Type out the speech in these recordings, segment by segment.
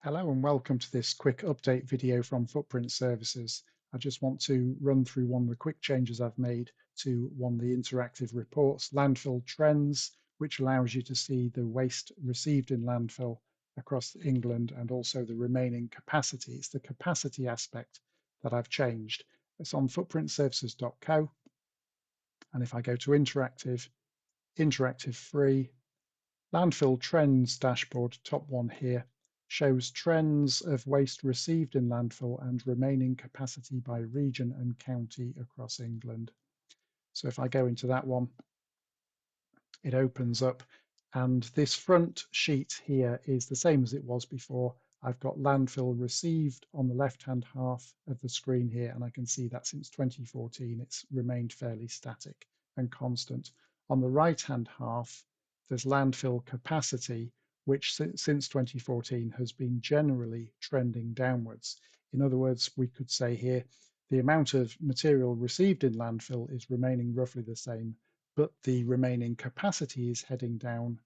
Hello and welcome to this quick update video from Footprint Services. I just want to run through one of the quick changes I've made to one of the interactive reports, Landfill Trends, which allows you to see the waste received in landfill across England and also the remaining capacity. It's the capacity aspect that I've changed. It's on footprintservices.co, and if I go to interactive, interactive free, Landfill Trends Dashboard, top one here, shows trends of waste received in landfill and remaining capacity by region and county across England. So if I go into that one, it opens up, and this front sheet here is the same as it was before. I've got landfill received on the left-hand half of the screen here, and I can see that since 2014 it's remained fairly static and constant. On the right-hand half, there's landfill capacity, which since 2014 has been generally trending downwards. In other words, we could say here the amount of material received in landfill is remaining roughly the same, but the remaining capacity is heading down.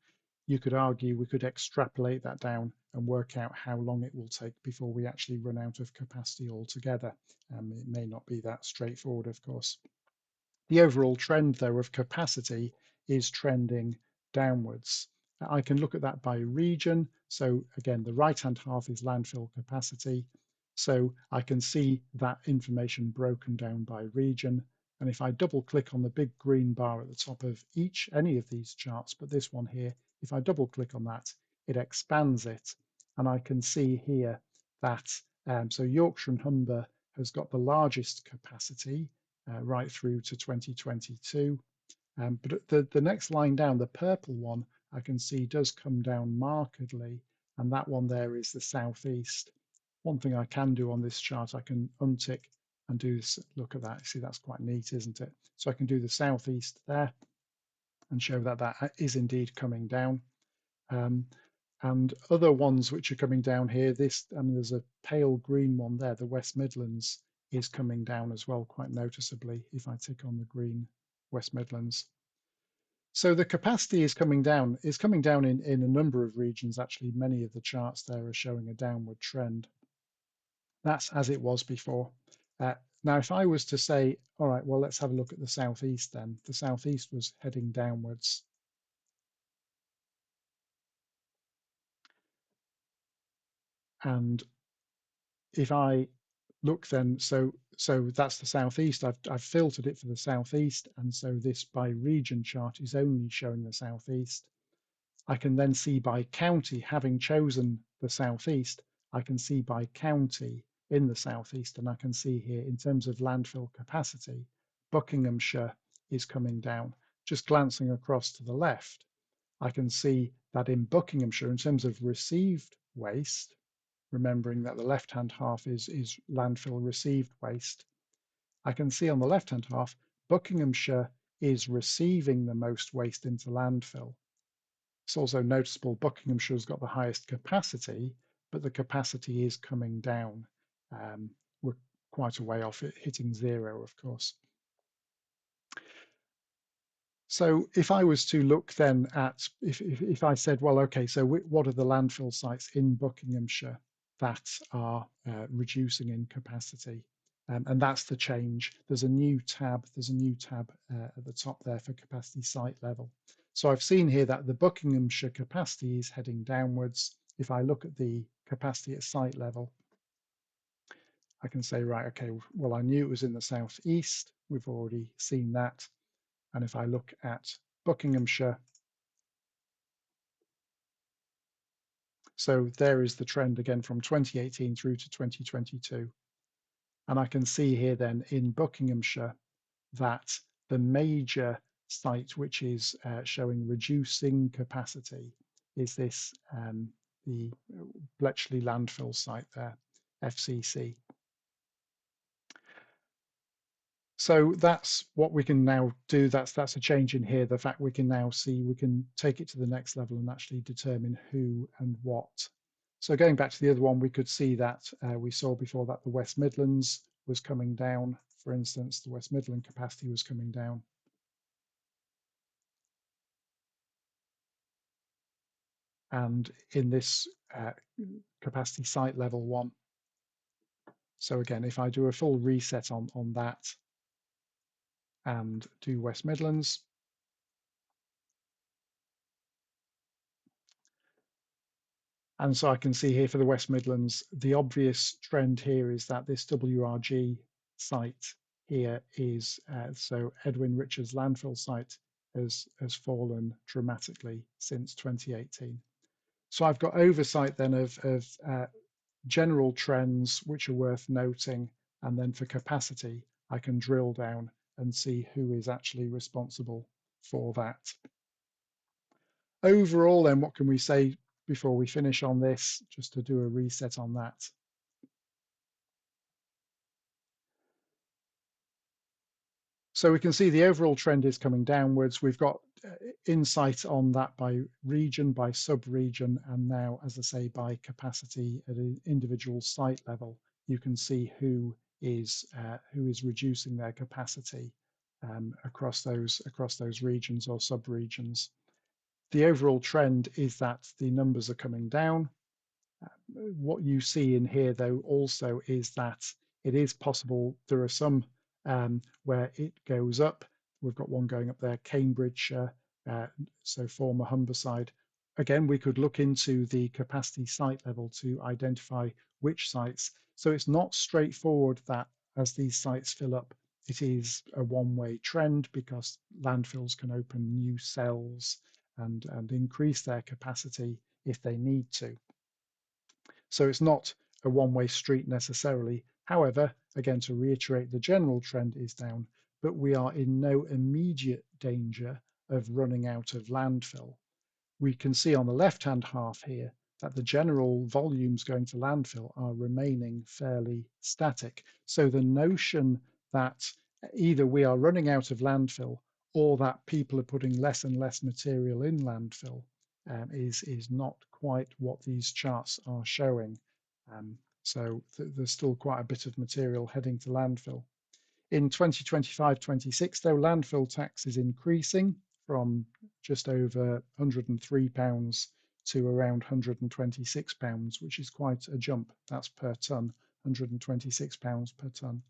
You could argue we could extrapolate that down and work out how long it will take before we actually run out of capacity altogether. It may not be that straightforward, of course. The overall trend, though, of capacity is trending downwards. I can look at that by region. So again, the right-hand half is landfill capacity. So I can see that information broken down by region. And if I double click on the big green bar at the top of any of these charts, but this one here, if I double click on that, it expands it. And I can see here that, so Yorkshire and Humber has got the largest capacity, right through to 2022. But the next line down, the purple one, I can see does come down markedly, and that one there is the southeast. One thing I can do on this chart, I can untick and do this. Look at that. See, that's quite neat, isn't it? So I can do the southeast there and show that that is indeed coming down. And other ones which are coming down here, there's a pale green one there, the West Midlands is coming down as well, quite noticeably, if I tick on the green West Midlands. So the capacity is coming down. It's coming down in a number of regions. Actually, many of the charts there are showing a downward trend. That's as it was before. Now, if I was to say, all right, well, let's have a look at the southeast then. The southeast was heading downwards. And if I look then, so that's the southeast. I've filtered it for the southeast, and so this by region chart is only showing the southeast. I can then see by county, having chosen the southeast, I can see by county in the southeast, and I can see here in terms of landfill capacity, Buckinghamshire is coming down. Just glancing across to the left, I can see that in Buckinghamshire, in terms of received waste, remembering that the left-hand half is landfill received waste, I can see on the left-hand half, Buckinghamshire is receiving the most waste into landfill. It's also noticeable Buckinghamshire's got the highest capacity, but the capacity is coming down. We're quite a way off it hitting zero, of course. So if I was to look then at, if I said, well, okay, so what are the landfill sites in Buckinghamshire that are reducing in capacity? And that's the change. There's a new tab. There's a new tab at the top there for capacity site level. So I've seen here that the Buckinghamshire capacity is heading downwards. If I look at the capacity at site level, I can say, right, okay, well, I knew it was in the southeast. We've already seen that. And if I look at Buckinghamshire, so there is the trend again from 2018 through to 2022. And I can see here then in Buckinghamshire that the major site which is showing reducing capacity is this, the Bletchley landfill site there, FCC. So that's what we can now do. That's a change in here. The fact we can now see, we can take it to the next level and actually determine who and what. So going back to the other one, we could see that we saw before that the West Midlands was coming down. For instance, the West Midland capacity was coming down. and in this capacity site level 1. So again, if I do a full reset on that and do West Midlands, and so I can see here for the West Midlands, the obvious trend here is that this WRG site here is, so Edwin Richards landfill site has fallen dramatically since 2018. So I've got oversight then of general trends which are worth noting, and then for capacity, I can drill down and see who is actually responsible for that. Overall, then, what can we say before we finish on this, just to do a reset on that? So we can see the overall trend is coming downwards. We've got insight on that by region, by sub-region, and now, as I say, by capacity at an individual site level. You can see who is reducing their capacity across those regions or sub-regions. The overall trend is that the numbers are coming down. What you see in here, though, also is that it is possible there are some where it goes up. We've got one going up there, Cambridgeshire, so former Humberside. Again, we could look into the capacity site level to identify which sites. So it's not straightforward that as these sites fill up, it is a one-way trend, because landfills can open new cells and increase their capacity if they need to. So it's not a one-way street necessarily. However, again, to reiterate, the general trend is down, but we are in no immediate danger of running out of landfill. We can see on the left-hand half here that the general volumes going to landfill are remaining fairly static. So the notion that either we are running out of landfill or that people are putting less and less material in landfill is not quite what these charts are showing. So there's still quite a bit of material heading to landfill. In 2025-26, though, landfill tax is increasing from just over £103 to around £126, which is quite a jump. That's per tonne, £126 per tonne.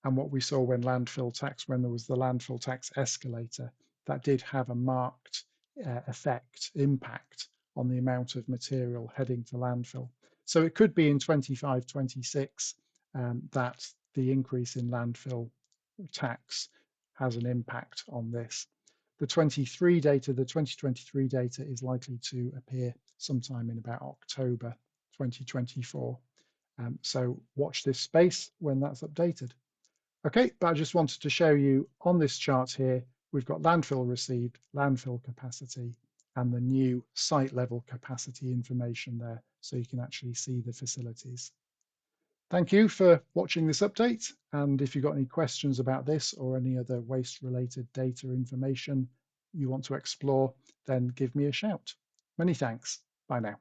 And what we saw when there was the landfill tax escalator, that did have a marked impact on the amount of material heading to landfill. So it could be in 25-26 that the increase in landfill tax has an impact on this. The 2023 data is likely to appear sometime in about October 2024. So watch this space when that's updated. Okay, but I just wanted to show you on this chart here, we've got landfill received, landfill capacity, and the new site level capacity information there, so you can actually see the facilities. Thank you for watching this update, and if you've got any questions about this or any other waste related data information you want to explore, then give me a shout. Many thanks. Bye now.